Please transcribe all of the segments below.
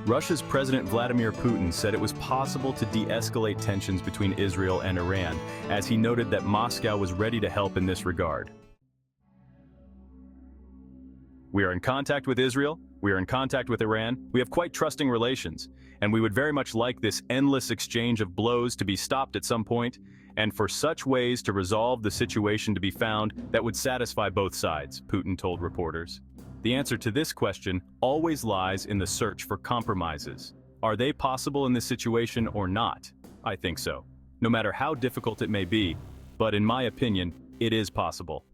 Russia's President Vladimir Putin said it was possible to de-escalate tensions between Israel and Iran, as he noted that Moscow was ready to help in this regard. We are in contact with Israel, we are in contact with Iran, we have quite trusting relations, and we would very much like this endless exchange of blows to be stopped at some point, and for such ways to resolve the situation to be found that would satisfy both sides, Putin told reporters. The answer to this question always lies in the search for compromises. Are they possible in this situation or not? I think so. No matter how difficult it may be, but in my opinion, it is possible.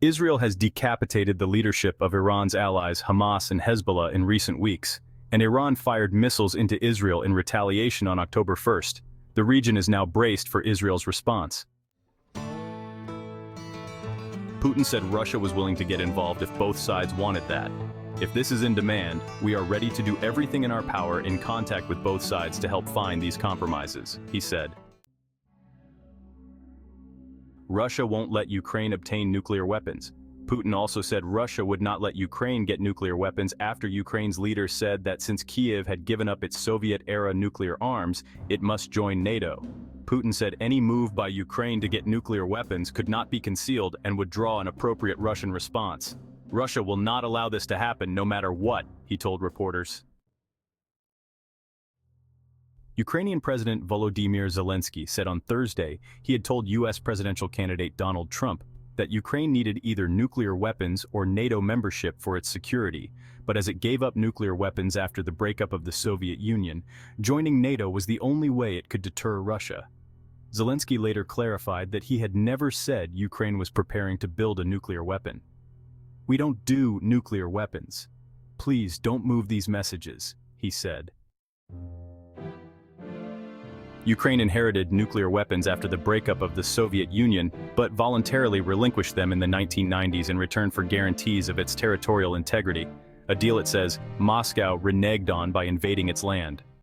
Israel has decapitated the leadership of Iran's allies Hamas and Hezbollah in recent weeks, and Iran fired missiles into Israel in retaliation on October 1st. The region is now braced for Israel's response. Putin said Russia was willing to get involved if both sides wanted that. If this is in demand, we are ready to do everything in our power in contact with both sides to help find these compromises, he said. Russia won't let Ukraine obtain nuclear weapons. Putin also said Russia would not let Ukraine get nuclear weapons after Ukraine's leader said that since Kyiv had given up its Soviet-era nuclear arms, it must join NATO. Putin said any move by Ukraine to get nuclear weapons could not be concealed and would draw an appropriate Russian response. Russia will not allow this to happen no matter what, he told reporters. Ukrainian President Volodymyr Zelensky said on Thursday he had told U.S. presidential candidate Donald Trump that Ukraine needed either nuclear weapons or NATO membership for its security, but as it gave up nuclear weapons after the breakup of the Soviet Union, joining NATO was the only way it could deter Russia. Zelensky later clarified that he had never said Ukraine was preparing to build a nuclear weapon. "We don't do nuclear weapons. Please don't move these messages," he said. Ukraine inherited nuclear weapons after the breakup of the Soviet Union, but voluntarily relinquished them in the 1990s in return for guarantees of its territorial integrity, a deal it says Moscow reneged on by invading its land.